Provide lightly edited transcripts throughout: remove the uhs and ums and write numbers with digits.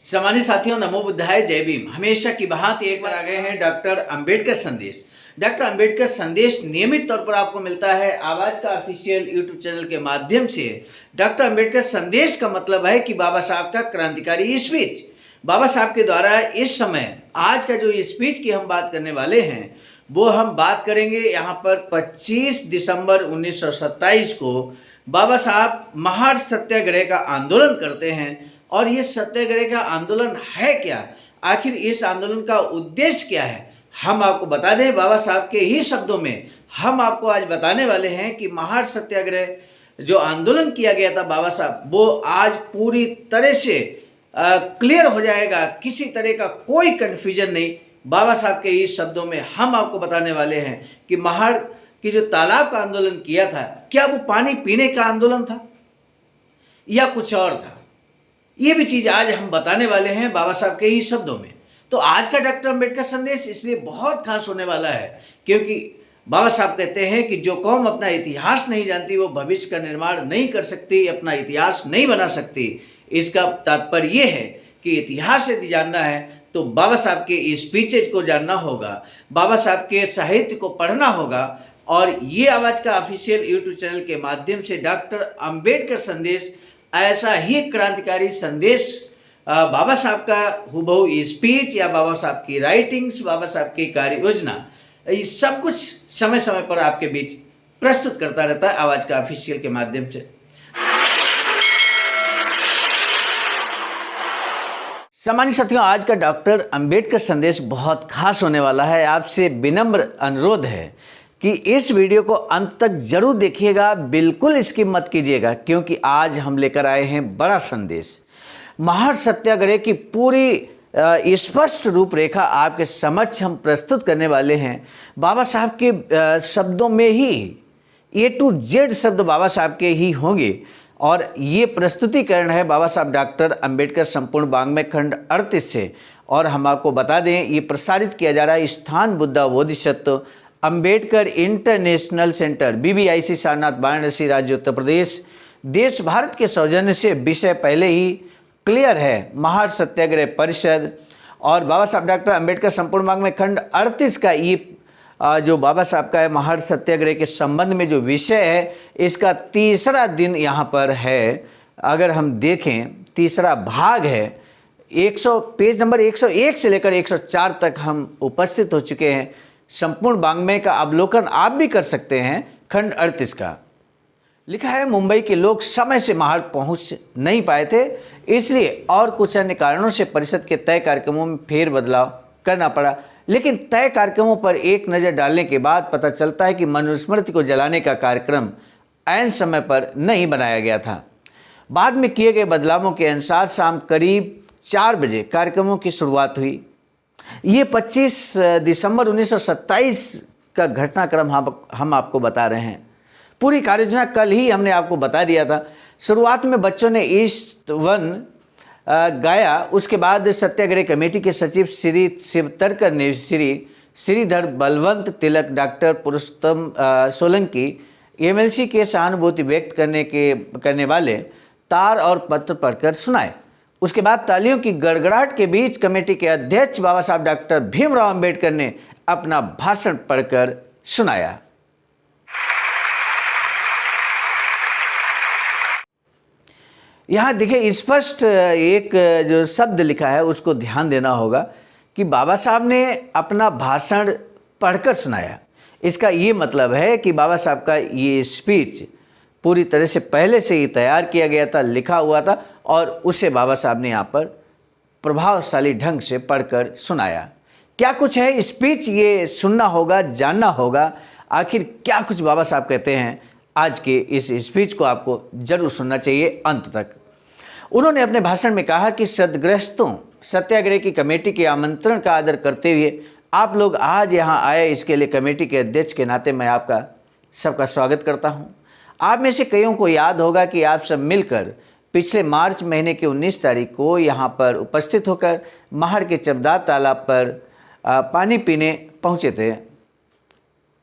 सम्मानित साथियों, नमो बुद्धाय, जय भीम। हमेशा की भांति एक बार आ गए हैं डॉक्टर अंबेडकर संदेश। डॉक्टर अंबेडकर संदेश नियमित तौर पर आपको मिलता है आवाज का ऑफिशियल यूट्यूब चैनल के माध्यम से। डॉक्टर अंबेडकर संदेश का मतलब है कि बाबा साहब का क्रांतिकारी स्पीच, बाबा साहब के द्वारा इस समय आज का जो स्पीच की हम बात करने वाले हैं वो हम बात करेंगे यहाँ पर 25 दिसंबर 1927 को बाबा साहब महार सत्याग्रह का आंदोलन करते हैं। और ये सत्याग्रह का आंदोलन है क्या, आखिर इस आंदोलन का उद्देश्य क्या है, हम आपको बता दें। बाबा साहब के ही शब्दों में हम आपको आज बताने वाले हैं कि महार सत्याग्रह जो आंदोलन किया गया था बाबा साहब, वो आज पूरी तरह से क्लियर हो जाएगा, किसी तरह का कोई कन्फ्यूजन नहीं। बाबा साहब के इस शब्दों में हम आपको बताने वाले हैं कि महार की जो तालाब का आंदोलन किया था, क्या वो पानी पीने का आंदोलन था या कुछ और था, ये भी चीज़ आज हम बताने वाले हैं बाबा साहब के ही शब्दों में। तो आज का डॉक्टर अंबेडकर संदेश इसलिए बहुत खास होने वाला है क्योंकि बाबा साहब कहते हैं कि जो कौम अपना इतिहास नहीं जानती वो भविष्य का निर्माण नहीं कर सकती, अपना इतिहास नहीं बना सकती। इसका तात्पर्य ये है कि इतिहास यदि जानना है तो बाबा साहब के स्पीचेज को जानना होगा, बाबा साहब के साहित्य को पढ़ना होगा। और ये आवाज़ का ऑफिशियल यूट्यूब चैनल के माध्यम से डॉक्टर अंबेडकर संदेश, ऐसा ही क्रांतिकारी संदेश बाबा साहब का हुबहू स्पीच या बाबा साहब की राइटिंग्स, बाबा साहब की कार्य योजना, ये सब कुछ समय समय पर आपके बीच प्रस्तुत करता रहता है आवाज़ का ऑफिशियल के माध्यम से। सम्मानित साथियों, आज का डॉक्टर अंबेडकर संदेश बहुत खास होने वाला है। आपसे विनम्र अनुरोध है कि इस वीडियो को अंत तक जरूर देखिएगा, बिल्कुल स्किप मत कीजिएगा, क्योंकि आज हम लेकर आए हैं बड़ा संदेश। महार सत्याग्रह की पूरी स्पष्ट रूपरेखा आपके समक्ष हम प्रस्तुत करने वाले हैं। बाबा साहब के शब्दों में ही A to Z शब्द बाबा साहब के ही होंगे और ये प्रस्तुतिकरण है बाबा साहब डॉक्टर अंबेडकर संपूर्ण वाङ्मय खंड 38 से। और हम आपको बता दें, ये प्रसारित किया जा रहा है स्थान Buddha Bodhisattva Ambedkar international centre, BBIC, Sarnath, Varanasi, राज्य उत्तर प्रदेश, देश भारत के सौजन्य से। विषय पहले ही क्लियर है, महार सत्याग्रह परिषद और बाबा साहब डॉक्टर अंबेडकर संपूर्ण वाङ्मय खंड 38 का ये जो बाबा साहब का है महार सत्याग्रह के संबंध में जो विषय है, इसका तीसरा दिन यहाँ पर है। अगर हम देखें, तीसरा भाग है। पेज नंबर 101 से लेकर 104 तक हम उपस्थित हो चुके हैं। संपूर्ण वाङ्मय का अवलोकन आप भी कर सकते हैं। खंड 38 का लिखा है, मुंबई के लोग समय से महार पहुंच नहीं पाए थे, इसलिए और कुछ अन्य कारणों से परिषद के तय कार्यक्रमों में फेरबदलाव करना पड़ा। लेकिन तय कार्यक्रमों पर एक नज़र डालने के बाद पता चलता है कि मनुस्मृति को जलाने का कार्यक्रम ऐन समय पर नहीं बनाया गया था। बाद में किए गए बदलावों के अनुसार शाम करीब 4 बजे कार्यक्रमों की शुरुआत हुई। ये 25 दिसंबर 1927 का घटनाक्रम हम आपको बता रहे हैं। पूरी कार्ययोजना कल ही हमने आपको बता दिया था। शुरुआत में बच्चों ने ईस्ट वन गाया, उसके बाद सत्याग्रह कमेटी के सचिव श्री शिवतरकर ने श्रीधर बलवंत तिलक, डॉक्टर पुरुषोत्तम सोलंकी, MLC के सहानुभूति व्यक्त करने वाले तार और पत्र पढ़कर सुनाए। उसके बाद तालियों की गड़गड़ाहट के बीच कमेटी के अध्यक्ष बाबा साहब डॉक्टर भीमराव अंबेडकर ने अपना भाषण पढ़कर सुनाया। यहाँ देखिए, स्पष्ट एक जो शब्द लिखा है उसको ध्यान देना होगा कि बाबा साहब ने अपना भाषण पढ़कर सुनाया। इसका ये मतलब है कि बाबा साहब का ये स्पीच पूरी तरह से पहले से ही तैयार किया गया था, लिखा हुआ था, और उसे बाबा साहब ने यहाँ पर प्रभावशाली ढंग से पढ़कर सुनाया। क्या कुछ है स्पीच, ये सुनना होगा, जानना होगा, आखिर क्या कुछ बाबा साहब कहते हैं। आज के इस स्पीच को आपको जरूर सुनना चाहिए अंत तक। उन्होंने अपने भाषण में कहा कि सदग्रस्तों सत्याग्रह की कमेटी के आमंत्रण का आदर करते हुए आप लोग आज यहाँ आए, इसके लिए कमेटी के अध्यक्ष के नाते मैं आपका सबका स्वागत करता हूँ। आप में से कईयों को याद होगा कि आप सब मिलकर पिछले मार्च महीने की 19 तारीख को यहाँ पर उपस्थित होकर महार के चबदार तालाब पर पानी पीने पहुँचे थे।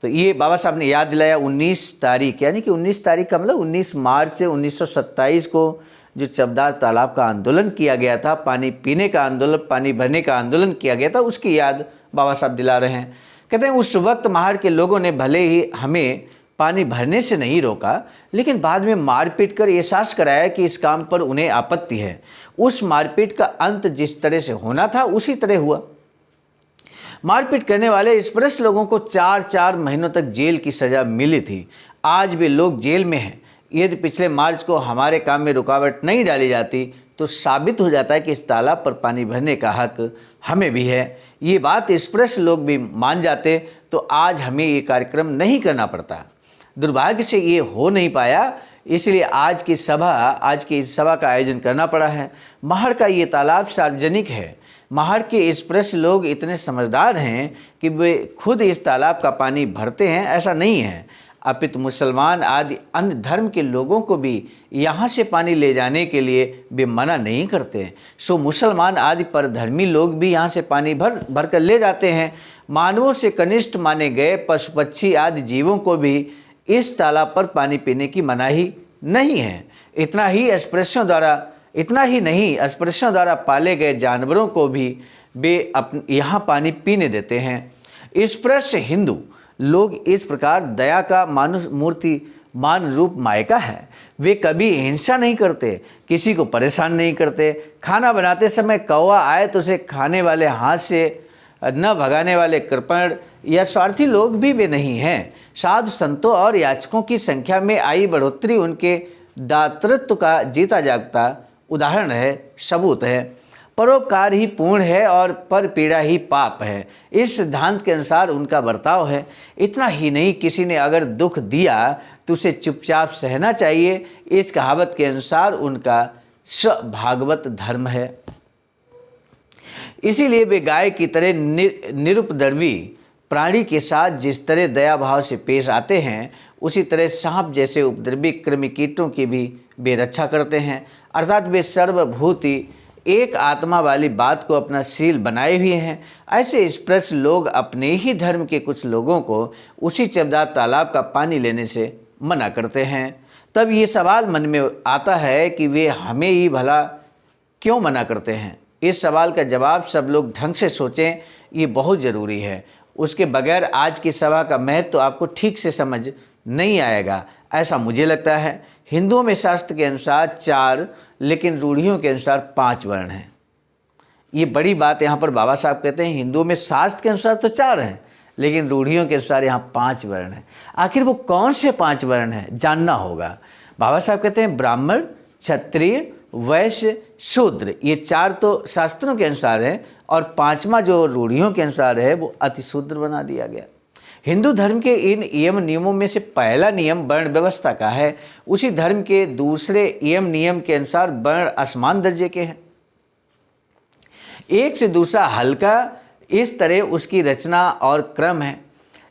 तो ये बाबा साहब ने याद दिलाया 19 तारीख, यानी कि 19 तारीख का मतलब 19 मार्च 1927 को जो चबदार तालाब का आंदोलन किया गया था, पानी पीने का आंदोलन, पानी भरने का आंदोलन किया गया था, उसकी याद बाबा साहब दिला रहे हैं। कहते हैं उस वक्त महाड़ के लोगों ने भले ही हमें पानी भरने से नहीं रोका, लेकिन बाद में मारपीट कर एहसास कराया कि इस काम पर उन्हें आपत्ति है। उस मारपीट का अंत जिस तरह से होना था उसी तरह हुआ। मारपीट करने वाले इस परस लोगों को 4-4 महीनों तक जेल की सज़ा मिली थी। आज भी लोग जेल में हैं। यदि पिछले मार्च को हमारे काम में रुकावट नहीं डाली जाती तो साबित हो जाता है कि इस तालाब पर पानी भरने का हक हमें भी है। ये बात स्पष्ट लोग भी मान जाते तो आज हमें ये कार्यक्रम नहीं करना पड़ता। दुर्भाग्य से ये हो नहीं पाया, इसलिए आज की इस सभा का आयोजन करना पड़ा है। महाड़ का ये तालाब सार्वजनिक है। महाड़ के इस प्रश्न लोग इतने समझदार हैं कि वे खुद इस तालाब का पानी भरते हैं, ऐसा नहीं है। अपितु मुसलमान आदि अन्य धर्म के लोगों को भी यहाँ से पानी ले जाने के लिए वे मना नहीं करते। सो मुसलमान आदि परधर्मी लोग भी यहाँ से पानी भर कर ले जाते हैं। मानवों से कनिष्ठ माने गए पशु पक्षी आदि जीवों को भी इस तालाब पर पानी पीने की मनाही नहीं है। इतना ही नहीं, अस्पृश्यों द्वारा पाले गए जानवरों को भी वे यहाँ पानी पीने देते हैं। स्पृश्य हिंदू लोग इस प्रकार दया का मान रूप मायका है। वे कभी हिंसा नहीं करते, किसी को परेशान नहीं करते। खाना बनाते समय कौवा आए तो उसे खाने वाले हाथ से न भगाने वाले कृपण या स्वार्थी लोग भी वे नहीं हैं। साधु संतों और याचकों की संख्या में आई बढ़ोतरी उनके दातृत्व का जीता जागता उदाहरण है, सबूत है। परोपकार ही पूर्ण है और पर पीड़ा ही पाप है, इस सिद्धांत के अनुसार उनका बर्ताव है। इतना ही नहीं, किसी ने अगर दुख दिया तो उसे चुपचाप सहना चाहिए। इस कहावत के अनुसार उनका भागवत धर्म है। इसीलिए वे गाय की तरह निरुपद्रवी प्राणी के साथ जिस तरह दया भाव से पेश आते हैं, उसी तरह सांप जैसे उपद्रवी कृमि कीटों की भी वे रक्षा करते हैं। अर्थात वे सर्वभूति एक आत्मा वाली बात को अपना शील बनाए हुए हैं। ऐसे स्पृश्य लोग अपने ही धर्म के कुछ लोगों को उसी चबदार तालाब का पानी लेने से मना करते हैं। तब ये सवाल मन में आता है कि वे हमें ही भला क्यों मना करते हैं। इस सवाल का जवाब सब लोग ढंग से सोचें, ये बहुत ज़रूरी है। उसके बगैर आज की सभा का महत्व तो आपको ठीक से समझ नहीं आएगा, ऐसा मुझे लगता है। हिंदुओं में शास्त्र के अनुसार 4 लेकिन रूढ़ियों के अनुसार 5 वर्ण हैं। ये बड़ी बात यहाँ पर बाबा साहब कहते हैं, हिंदुओं में शास्त्र के अनुसार तो 4 हैं लेकिन रूढ़ियों के अनुसार यहाँ 5 वर्ण हैं। आखिर वो कौन से 5 वर्ण हैं जानना होगा। बाबा साहब कहते हैं ब्राह्मण, क्षत्रिय, वैश्य, शूद्र, ये 4 तो शास्त्रों के अनुसार हैं और 5वां जो रूढ़ियों के अनुसार है वो अतिशूद्र बना दिया गया। हिंदू धर्म के इन नियमों में से पहला नियम वर्ण व्यवस्था का है। उसी धर्म के दूसरे नियम के अनुसार वर्ण असमान दर्जे के हैं, एक से दूसरा हल्का, इस तरह उसकी रचना और क्रम है।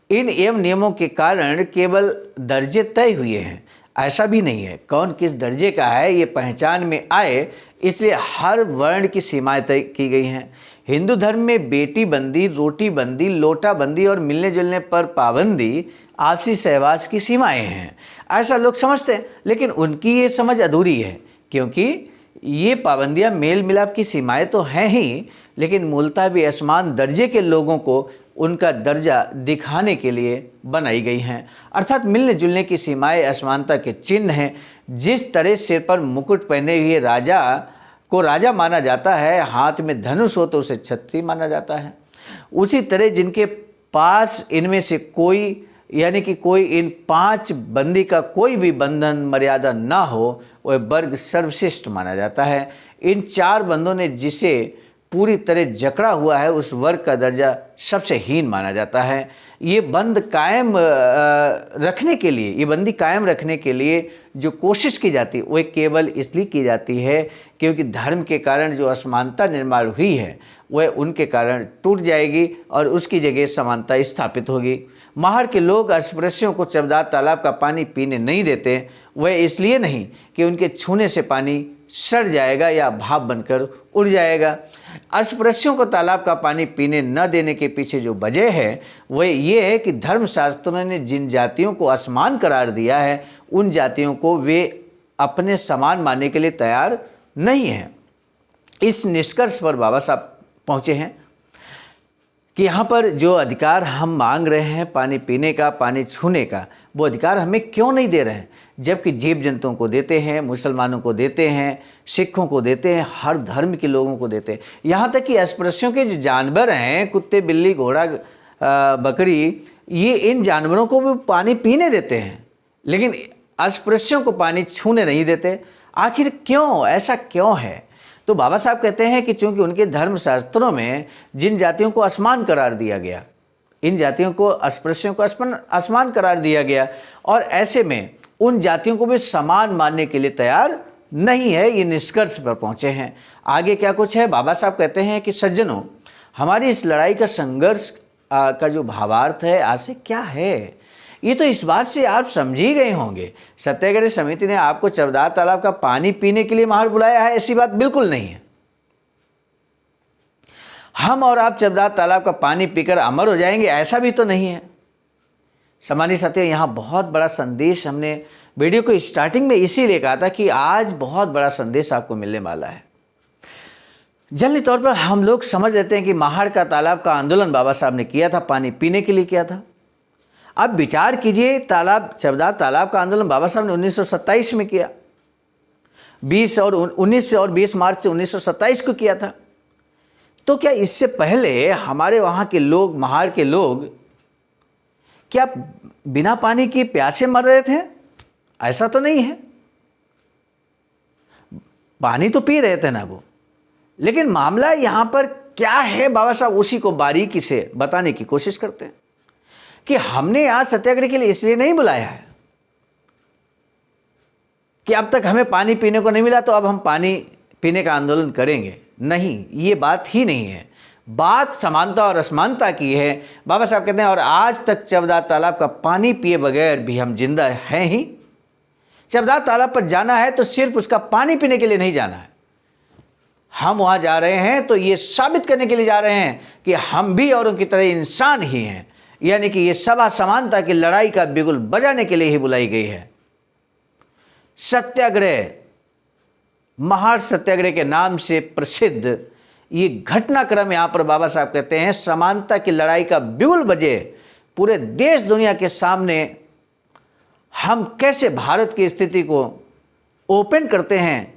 इन नियमों के कारण केवल दर्जे तय हुए हैं, ऐसा भी नहीं है कौन किस दर्जे का है ये पहचान में आए, इसलिए हर वर्ण की सीमाएं तय की गई हैं। हिंदू धर्म में बेटी बंदी, रोटी बंदी, लोटा बंदी और मिलने जुलने पर पाबंदी आपसी सहवास की सीमाएं हैं, ऐसा लोग समझते हैं। लेकिन उनकी ये समझ अधूरी है, क्योंकि ये पाबंदियां मेल मिलाप की सीमाएं तो हैं ही, लेकिन मूलतः भी असमान दर्जे के लोगों को उनका दर्जा दिखाने के लिए बनाई गई हैं। अर्थात मिलने जुलने की सीमाएं असमानता के चिन्ह हैं। जिस तरह सिर पर मुकुट पहने हुए राजा को राजा माना जाता है, हाथ में धनुष हो तो उसे क्षत्रिय माना जाता है, उसी तरह जिनके पास इनमें से कोई कोई इन 5 बंदी का कोई भी बंधन मर्यादा ना हो, वह वर्ग सर्वश्रेष्ठ माना जाता है। इन 4 बंदों ने जिसे पूरी तरह जकड़ा हुआ है उस वर्ग का दर्जा सबसे हीन माना जाता है। ये बंदी कायम रखने के लिए जो कोशिश की जाती है वह केवल इसलिए की जाती है क्योंकि धर्म के कारण जो असमानता निर्माण हुई है वह उनके कारण टूट जाएगी और उसकी जगह समानता स्थापित होगी। महाड़ के लोग अस्पृश्यों को चबदार तालाब का पानी पीने नहीं देते, वह इसलिए नहीं कि उनके छूने से पानी सड़ जाएगा या भाप बनकर उड़ जाएगा। अस्पृश्यों को तालाब का पानी पीने न देने के पीछे जो वजह है वह ये है कि धर्मशास्त्रों ने जिन जातियों को असमान करार दिया है उन जातियों को वे अपने समान मानने के लिए तैयार नहीं है। इस निष्कर्ष पर बाबा साहब पहुँचे हैं कि यहाँ पर जो अधिकार हम मांग रहे हैं पानी पीने का, पानी छूने का, वो अधिकार हमें क्यों नहीं दे रहे हैं, जबकि जीव जंतुओं को देते हैं, मुसलमानों को देते हैं, सिखों को देते हैं, हर धर्म के लोगों को देते हैं। यहाँ तक कि अस्पृश्यों के जो जानवर हैं, कुत्ते, बिल्ली, घोड़ा, बकरी, ये इन जानवरों को भी पानी पीने देते हैं, लेकिन अस्पृश्यों को पानी छूने नहीं देते। आखिर क्यों, ऐसा क्यों है? तो बाबा साहब कहते हैं कि चूंकि उनके धर्मशास्त्रों में जिन जातियों को असमान करार दिया गया, इन जातियों को, अस्पृश्यों को असमान करार दिया गया, और ऐसे में उन जातियों को भी समान मानने के लिए तैयार नहीं है। ये निष्कर्ष पर पहुंचे हैं। आगे क्या कुछ है? बाबा साहब कहते हैं कि सज्जनों, हमारी इस लड़ाई का, संघर्ष का जो भावार्थ है, आशय क्या है, ये तो इस बात से आप समझ ही गए होंगे। सत्याग्रह समिति ने आपको चवदार तालाब का पानी पीने के लिए बाहर बुलाया है, ऐसी बात बिल्कुल नहीं है। हम और आप चवदार तालाब का पानी पीकर अमर हो जाएंगे, ऐसा भी तो नहीं है। सम्मानित साथियों, यहाँ बहुत बड़ा संदेश, हमने वीडियो को स्टार्टिंग में इसीलिए कहा था कि आज बहुत बड़ा संदेश आपको मिलने वाला है। जल्दी तौर पर हम लोग समझ लेते हैं कि महाड़ का तालाब का आंदोलन बाबा साहब ने किया था, पानी पीने के लिए किया था। अब विचार कीजिए, चवदार तालाब का आंदोलन बाबा साहब ने 1927 में किया, 19 और 20 मार्च से 1927 को किया था। तो क्या इससे पहले हमारे वहाँ के लोग, महाड़ के लोग, क्या बिना पानी के प्यासे मर रहे थे? ऐसा तो नहीं है, पानी तो पी रहे थे ना वो। लेकिन मामला यहाँ पर क्या है, बाबा साहब उसी को बारीकी से बताने की कोशिश करते हैं कि हमने आज सत्याग्रह के लिए इसलिए नहीं बुलाया है कि अब तक हमें पानी पीने को नहीं मिला तो अब हम पानी पीने का आंदोलन करेंगे। नहीं, ये बात ही नहीं है। बात समानता और असमानता की है। बाबा साहब कहते हैं और आज तक चवदार तालाब का पानी पिए बगैर भी हम जिंदा हैं ही। चवदार तालाब पर जाना है तो सिर्फ उसका पानी पीने के लिए नहीं जाना है। हम वहाँ जा रहे हैं तो ये साबित करने के लिए जा रहे हैं कि हम भी औरों की तरह इंसान ही हैं, यानी कि ये सभा समानता की लड़ाई का बिगुल बजाने के लिए ही बुलाई गई है। सत्याग्रह, महाड़ सत्याग्रह के नाम से प्रसिद्ध ये घटनाक्रम, यहाँ पर बाबा साहब कहते हैं समानता की लड़ाई का बिगुल बजे, पूरे देश दुनिया के सामने हम कैसे भारत की स्थिति को ओपन करते हैं,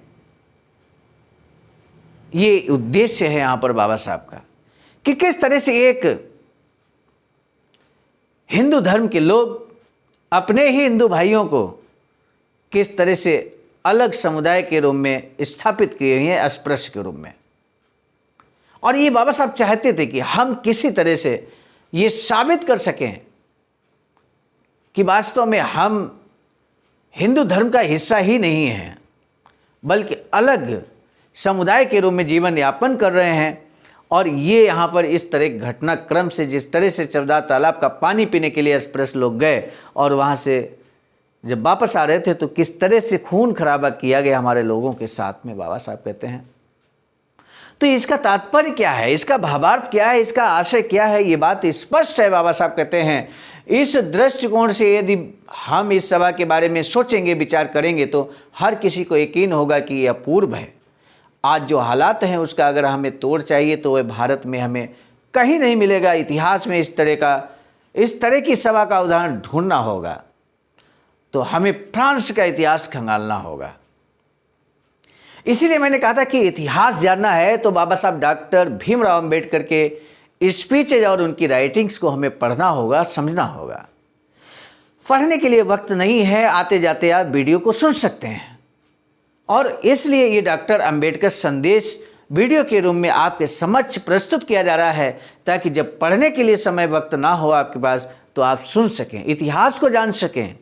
ये उद्देश्य है यहाँ पर बाबा साहब का, कि किस तरह से एक हिंदू धर्म के लोग अपने ही हिंदू भाइयों को किस तरह से अलग समुदाय के रूप में स्थापित किए हैं, अस्पृश्य के रूप में। और ये बाबा साहब चाहते थे कि हम किसी तरह से ये साबित कर सकें कि वास्तव में हम हिंदू धर्म का हिस्सा ही नहीं हैं, बल्कि अलग समुदाय के रूप में जीवन यापन कर रहे हैं। और ये यहाँ पर इस तरह घटनाक्रम से, जिस तरह से चवदार तालाब का पानी पीने के लिए अस्पृश्य लोग गए और वहाँ से जब वापस आ रहे थे तो किस तरह से खून खराबा किया गया हमारे लोगों के साथ में, बाबा साहब कहते हैं। तो इसका तात्पर्य क्या है, इसका भावार्थ क्या है, इसका आशय क्या है, ये बात स्पष्ट है। बाबा साहब कहते हैं इस दृष्टिकोण से यदि हम इस सभा के बारे में सोचेंगे, विचार करेंगे तो हर किसी को यकीन होगा कि यह अपूर्व है। आज जो हालात हैं उसका अगर हमें तोड़ चाहिए तो वह भारत में हमें कहीं नहीं मिलेगा। इतिहास में इस तरह की सभा का उदाहरण ढूंढना होगा तो हमें फ्रांस का इतिहास खंगालना होगा। इसीलिए मैंने कहा था कि इतिहास जानना है तो बाबा साहब डॉक्टर भीमराव अंबेडकर के स्पीचेज और उनकी राइटिंग्स को हमें पढ़ना होगा, समझना होगा। पढ़ने के लिए वक्त नहीं है, आते जाते आप वीडियो को सुन सकते हैं। और इसलिए ये डॉक्टर अंबेडकर संदेश वीडियो के रूप में आपके समक्ष प्रस्तुत किया जा रहा है, ताकि जब पढ़ने के लिए समय वक्त ना हो आपके पास तो आप सुन सकें, इतिहास को जान सकें।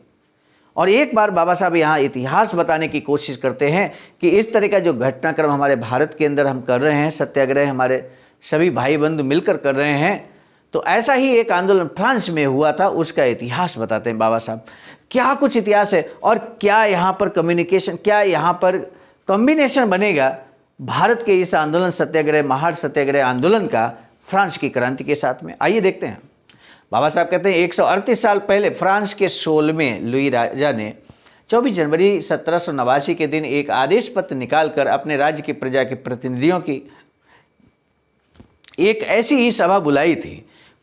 और एक बार बाबा साहब यहाँ इतिहास बताने की कोशिश करते हैं कि इस तरह का जो घटनाक्रम हमारे भारत के अंदर हम कर रहे हैं, सत्याग्रह हमारे सभी भाई बंधु मिलकर कर रहे हैं, तो ऐसा ही एक आंदोलन फ्रांस में हुआ था, उसका इतिहास बताते हैं बाबा साहब। क्या कुछ इतिहास है और क्या यहाँ पर कम्युनिकेशन, क्या यहाँ पर कॉम्बिनेशन बनेगा भारत के इस आंदोलन सत्याग्रह, महाड़ सत्याग्रह आंदोलन का फ्रांस की क्रांति के साथ में। आइए देखते हैं। बाबा साहब कहते हैं 138 साल पहले फ्रांस के 16वें लुई राजा ने 24 जनवरी 1789 के दिन एक आदेश पत्र निकालकर अपने राज्य की प्रजा के प्रतिनिधियों की एक ऐसी ही सभा बुलाई थी।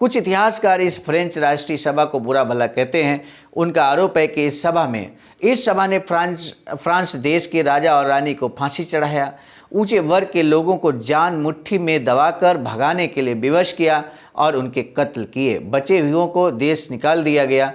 कुछ इतिहासकार इस फ्रेंच राष्ट्रीय सभा को बुरा भला कहते हैं। उनका आरोप है कि इस सभा ने फ्रांस देश के राजा और रानी को फांसी चढ़ाया, ऊंचे वर्ग के लोगों को जान मुट्ठी में दबाकर भगाने के लिए विवश किया और उनके कत्ल किए। बचे हुओं को देश निकाल दिया गया,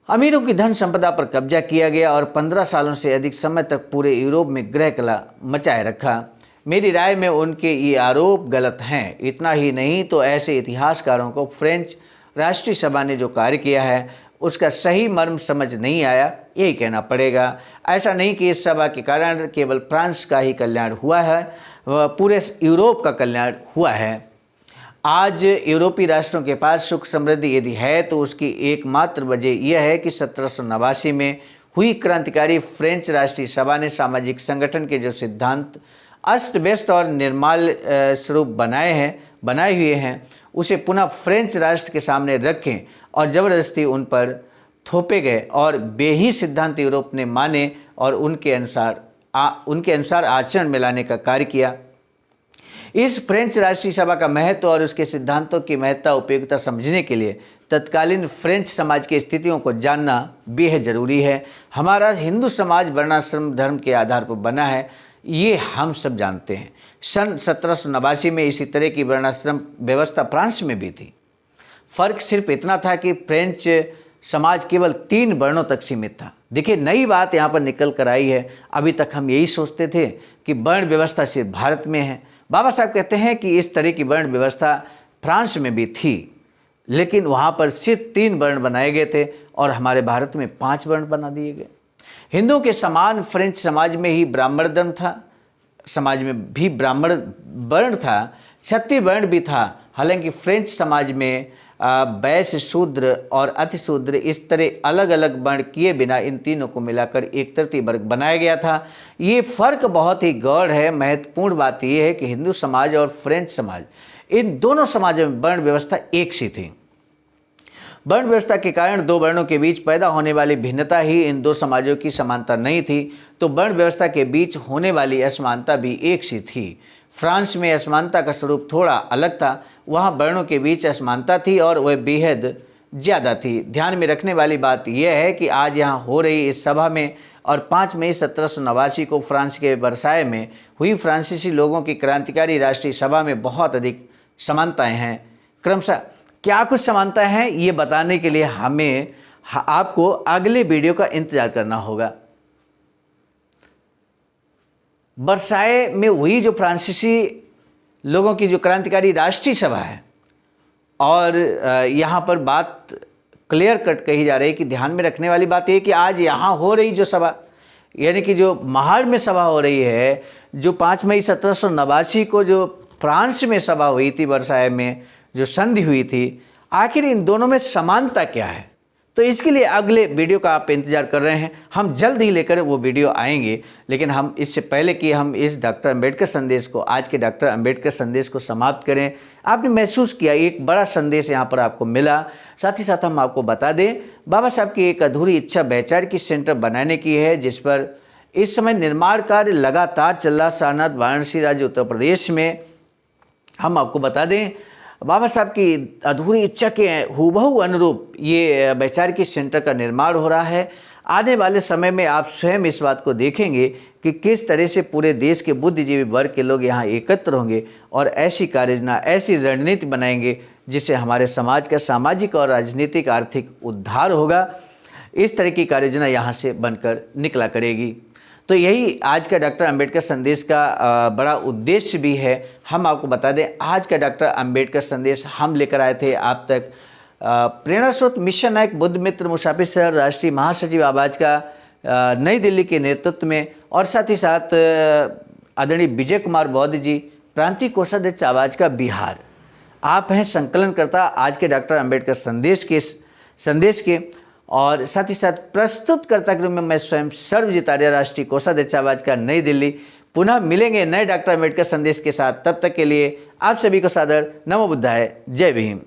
अमीरों की धन संपदा पर कब्जा किया गया और 15 सालों से अधिक समय तक पूरे यूरोप में गृह कलह मचाए रखा। मेरी राय में उनके ये आरोप गलत हैं। इतना ही नहीं तो ऐसे इतिहासकारों को फ्रेंच राष्ट्रीय सभा ने जो कार्य किया है उसका सही मर्म समझ नहीं आया, यही कहना पड़ेगा। ऐसा नहीं कि इस सभा के कारण केवल फ्रांस का ही कल्याण हुआ है, पूरे यूरोप का कल्याण हुआ है। आज यूरोपीय राष्ट्रों के पास सुख समृद्धि यदि है तो उसकी एकमात्र वजह यह है कि 1789 में हुई क्रांतिकारी फ्रेंच राष्ट्रीय सभा ने सामाजिक संगठन के जो सिद्धांत अस्त व्यस्त और निर्मल स्वरूप बनाए हुए हैं उसे पुनः फ्रेंच राष्ट्र के सामने रखें और ज़बरदस्ती उन पर थोपे गए और बेही सिद्धांत यूरोप ने माने और उनके अनुसार आचरण में लाने का कार्य किया। इस फ्रेंच राष्ट्रीय सभा का महत्व और उसके सिद्धांतों की महत्ता उपयोगिता समझने के लिए तत्कालीन फ्रेंच समाज की स्थितियों को जानना बेहद ज़रूरी है। हमारा हिंदू समाज वर्णाश्रम धर्म के आधार पर बना है, ये हम सब जानते हैं। सन 1789 में इसी तरह की वर्णाश्रम व्यवस्था फ्रांस में भी थी। फर्क सिर्फ इतना था कि फ्रेंच समाज केवल 3 वर्णों तक सीमित था। देखिए, नई बात यहाँ पर निकल कर आई है। अभी तक हम यही सोचते थे कि वर्ण व्यवस्था सिर्फ भारत में है। बाबा साहब कहते हैं कि इस तरह की वर्ण व्यवस्था फ्रांस में भी थी, लेकिन वहाँ पर सिर्फ 3 वर्ण बनाए गए थे और हमारे भारत में 5 वर्ण बना दिए गए। हिंदुओं के समान फ्रेंच समाज में ही ब्राह्मण धर्म था, समाज में भी ब्राह्मण वर्ण था, क्षत्रिय वर्ण भी था। हालांकि फ्रेंच समाज में वैश्य, शूद्र और अतिशूद्र इस तरह अलग अलग वर्ण किए बिना इन तीनों को मिलाकर एक तृतीय वर्ग बनाया गया था। ये फर्क बहुत ही गौड़ है। महत्वपूर्ण बात यह है कि हिंदू समाज और फ्रेंच समाज, इन दोनों समाजों में वर्ण व्यवस्था एक सी थी। वर्ण व्यवस्था के कारण 2 वर्णों के बीच पैदा होने वाली भिन्नता ही इन 2 समाजों की समानता नहीं थी, तो वर्ण व्यवस्था के बीच होने वाली असमानता भी एक सी थी। फ्रांस में असमानता का स्वरूप थोड़ा अलग था। वहाँ वर्णों के बीच असमानता थी और वह बेहद ज़्यादा थी। ध्यान में रखने वाली बात यह है कि आज यहाँ हो रही इस सभा में और 5 मई 1789 को फ्रांस के वर्साय में हुई फ्रांसीसी लोगों की क्रांतिकारी राष्ट्रीय सभा में बहुत अधिक समानताएं हैं। क्रमशः क्या कुछ समानताएं हैं, ये बताने के लिए आपको अगले वीडियो का इंतजार करना होगा। वर्साय में हुई जो फ्रांसीसी लोगों की जो क्रांतिकारी राष्ट्रीय सभा है, और यहाँ पर बात क्लियर कट कही जा रही है कि ध्यान में रखने वाली बात यह कि आज यहाँ हो रही जो सभा, यानी कि जो महाड़ में सभा हो रही है, जो 5 मई 1789 को जो फ्रांस में सभा हुई थी, वर्साय में जो संधि हुई थी, आखिर इन दोनों में समानता क्या है? तो इसके लिए अगले वीडियो का आप इंतजार कर रहे हैं। हम जल्द ही लेकर वो वीडियो आएंगे, लेकिन हम इससे पहले कि हम इस डॉक्टर अंबेडकर संदेश को, आज के डॉक्टर अंबेडकर संदेश को समाप्त करें, आपने महसूस किया एक बड़ा संदेश यहाँ पर आपको मिला। साथ ही साथ हम आपको बता दें, बाबा साहब की एक अधूरी इच्छा वैचारिक सेंटर बनाने की है, जिस पर इस समय निर्माण कार्य लगातार चल रहा। सारनाथ, वाराणसी राज्य उत्तर प्रदेश में हम आपको बता दें, बाबा साहब की अधूरी इच्छा के हूबहू अनुरूप ये वैचारिक सेंटर का निर्माण हो रहा है। आने वाले समय में आप स्वयं इस बात को देखेंगे कि किस तरह से पूरे देश के बुद्धिजीवी वर्ग के लोग यहाँ एकत्र होंगे और ऐसी कार्ययोजना, ऐसी रणनीति बनाएंगे जिससे हमारे समाज का सामाजिक और राजनीतिक आर्थिक उद्धार होगा। इस तरह की कार्ययोजना यहाँ से बनकर निकला करेगी। तो यही आज का डॉक्टर अंबेडकर संदेश का बड़ा उद्देश्य भी है। हम आपको बता दें, आज का डॉक्टर अंबेडकर संदेश हम लेकर आए थे आप तक प्रेरणा स्रोत मिशन नायक बुद्ध मित्र मुसाफिर सर, राष्ट्रीय महासचिव आवाज का नई दिल्ली के नेतृत्व में, और साथ ही साथ आदरणीय विजय कुमार बौद्ध जी, प्रांतीय कोषाध्यक्ष आवाज का बिहार। आप हैं संकलनकर्ता आज के डॉक्टर अंबेडकर संदेश के, और साथ ही साथ प्रस्तुतकर्ता के रूप में मैं स्वयं सर्वजीत आर्य, राष्ट्रीय कोषाध्यक्ष आवाज का नई दिल्ली। पुनः मिलेंगे नए डॉक्टर अंबेडकर संदेश के साथ। तब तक के लिए आप सभी को सादर नमो बुद्धाय, जय भीम।